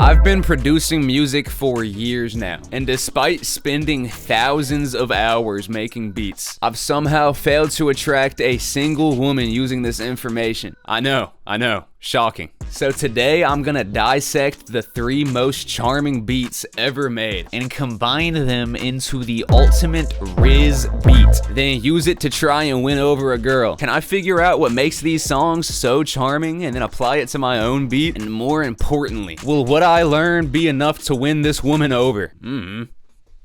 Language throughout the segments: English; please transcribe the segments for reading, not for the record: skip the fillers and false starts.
I've been producing music for years now, and despite spending thousands of hours making beats, I've somehow failed to attract a single woman using this information. I know, shocking. So today I'm gonna dissect the 3 most charming beats ever made and combine them into the ultimate Riz beat, then use it to try and win over a girl. Can I figure out what makes these songs so charming and then apply it to my own beat? And more importantly, will what I learn be enough to win this woman over?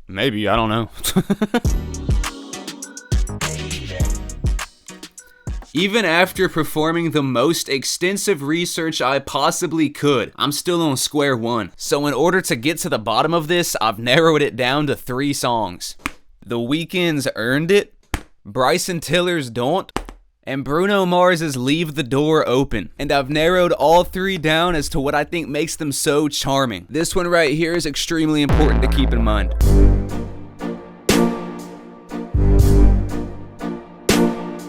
Maybe, I don't know. Even after performing the most extensive research I possibly could, I'm still on square one. So in order to get to the bottom of this, I've narrowed it down to 3 songs. The Weeknd's Earned It, Bryson Tiller's Don't, and Bruno Mars's Leave the Door Open. And I've narrowed all 3 down as to what I think makes them so charming. This one right here is extremely important to keep in mind.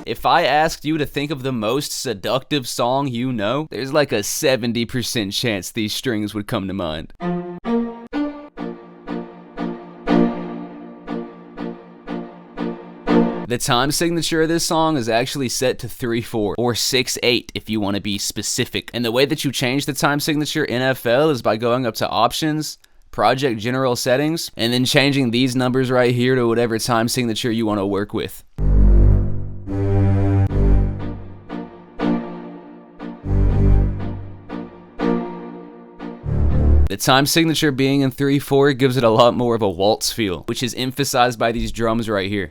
If I asked you to think of the most seductive song you know, there's like a 70% chance these strings would come to mind. The time signature of this song is actually set to 3/4 or 6/8 if you want to be specific. And the way that you change the time signature in FL is by going up to Options, Project General Settings, and then changing these numbers right here to whatever time signature you want to work with. The time signature being in 3/4 gives it a lot more of a waltz feel, which is emphasized by these drums right here.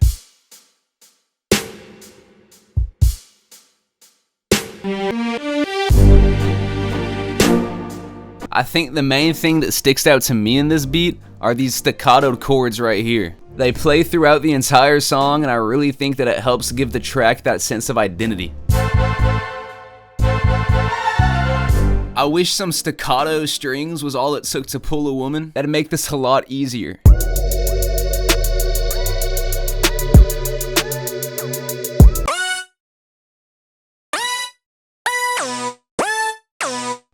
I think the main thing that sticks out to me in this beat are these staccato chords right here. They play throughout the entire song, and I really think that it helps give the track that sense of identity. I wish some staccato strings was all it took to pull a woman. That'd make this a lot easier.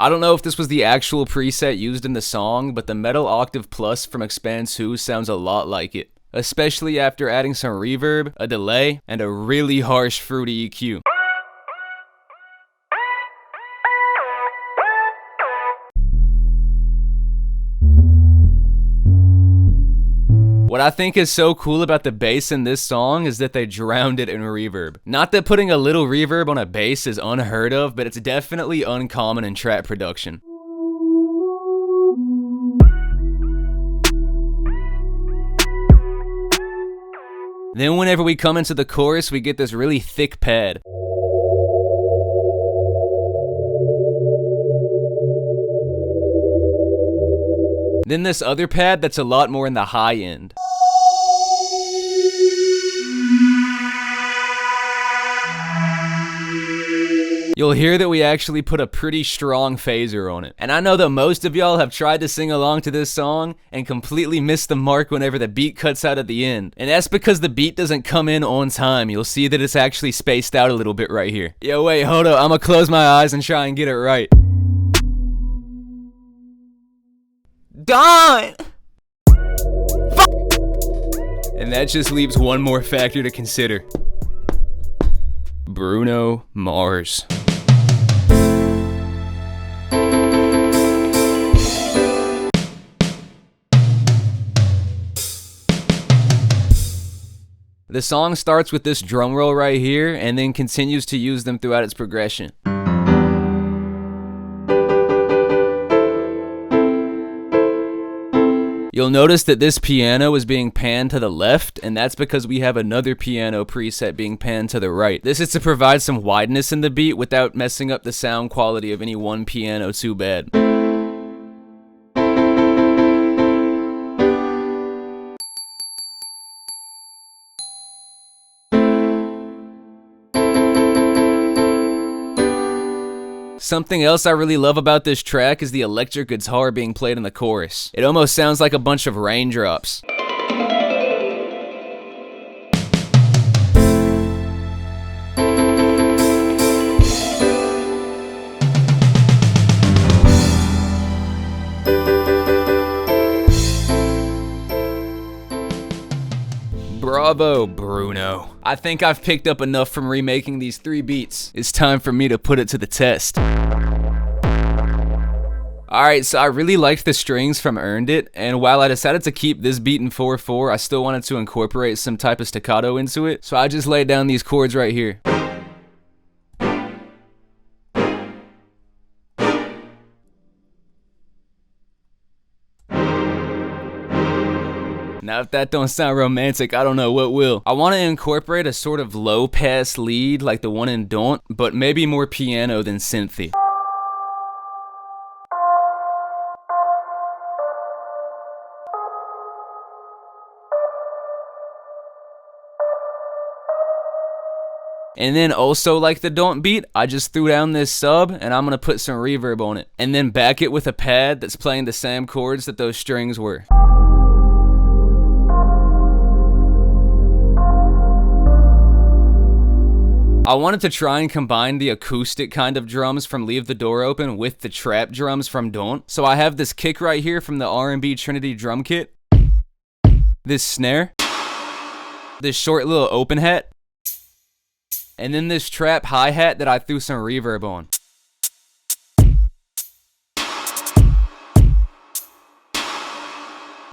I don't know if this was the actual preset used in the song, but the Metal Octave Plus from Expand 2 sounds a lot like it, especially after adding some reverb, a delay, and a really harsh fruity EQ. What I think is so cool about the bass in this song is that they drowned it in reverb. Not that putting a little reverb on a bass is unheard of, but it's definitely uncommon in trap production. Then whenever we come into the chorus, we get this really thick pad. Then this other pad that's a lot more in the high end. You'll hear that we actually put a pretty strong phaser on it. And I know that most of y'all have tried to sing along to this song and completely missed the mark whenever the beat cuts out at the end. And that's because the beat doesn't come in on time. You'll see that it's actually spaced out a little bit right here. Yo, wait, hold up. I'm gonna close my eyes and try and get it right. Done! And that just leaves one more factor to consider. Bruno Mars. The song starts with this drum roll right here and then continues to use them throughout its progression. You'll notice that this piano is being panned to the left, and that's because we have another piano preset being panned to the right. This is to provide some wideness in the beat without messing up the sound quality of any one piano too bad. Something else I really love about this track is the electric guitar being played in the chorus. It almost sounds like a bunch of raindrops. Bravo, Bruno. I think I've picked up enough from remaking these 3 beats. It's time for me to put it to the test. Alright, so I really liked the strings from Earned It, and while I decided to keep this beat in 4/4, I still wanted to incorporate some type of staccato into it, so I just laid down these chords right here. Now if that don't sound romantic, I don't know what will. I want to incorporate a sort of low pass lead like the one in Don't, but maybe more piano than synthy. And then also like the Don't beat, I just threw down this sub and I'm gonna put some reverb on it. And then back it with a pad that's playing the same chords that those strings were. I wanted to try and combine the acoustic kind of drums from Leave the Door Open with the trap drums from Don't. So I have this kick right here from the R&B Trinity drum kit. This snare. This short little open hat. And then this trap hi-hat that I threw some reverb on.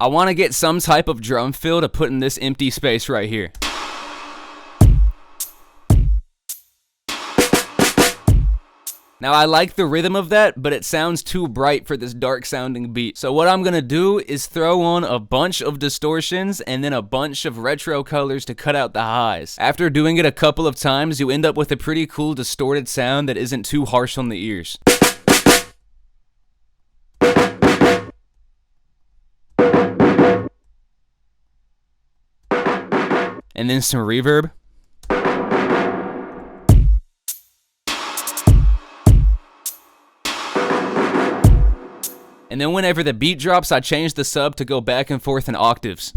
I want to get some type of drum fill to put in this empty space right here. Now I like the rhythm of that, but it sounds too bright for this dark sounding beat. So what I'm gonna do is throw on a bunch of distortions and then a bunch of retro colors to cut out the highs. After doing it a couple of times, you end up with a pretty cool distorted sound that isn't too harsh on the ears. And then some reverb. And then whenever the beat drops, I change the sub to go back and forth in octaves.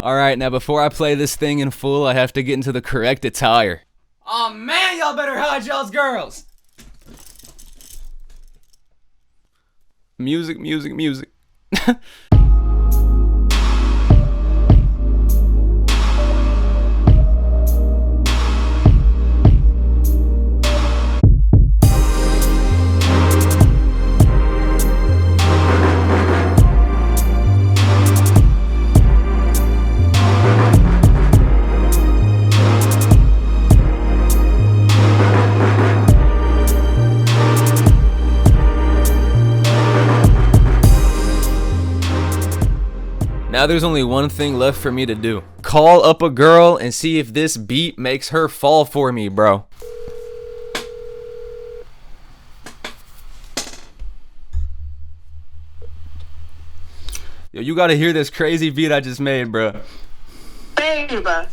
Alright, now before I play this thing in full, I have to get into the correct attire. Oh man, y'all better hide y'all's girls! Music, music, music. Now there's only one thing left for me to do. Call up a girl and see if this beat makes her fall for me, bro. Yo, you gotta hear this crazy beat I just made, bro. Babe. I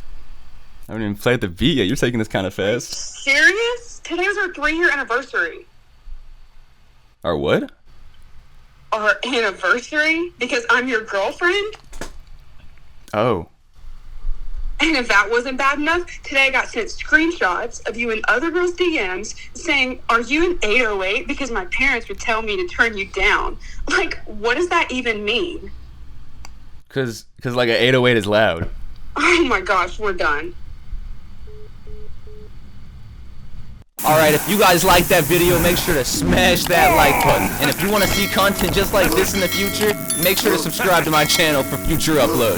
haven't even played the beat yet. You're taking this kind of fast. Serious? Today was our 3-year anniversary. Our what? Our anniversary? Because I'm your girlfriend? Oh. And if that wasn't bad enough, today I got sent screenshots of you and other girls' DMs saying, are you an 808? Because my parents would tell me to turn you down. Like, what does that even mean? Cause like an 808 is loud. Oh my gosh, we're done. Alright, if you guys liked that video, make sure to smash that like button. And if you want to see content just like this in the future, make sure to subscribe to my channel for future uploads.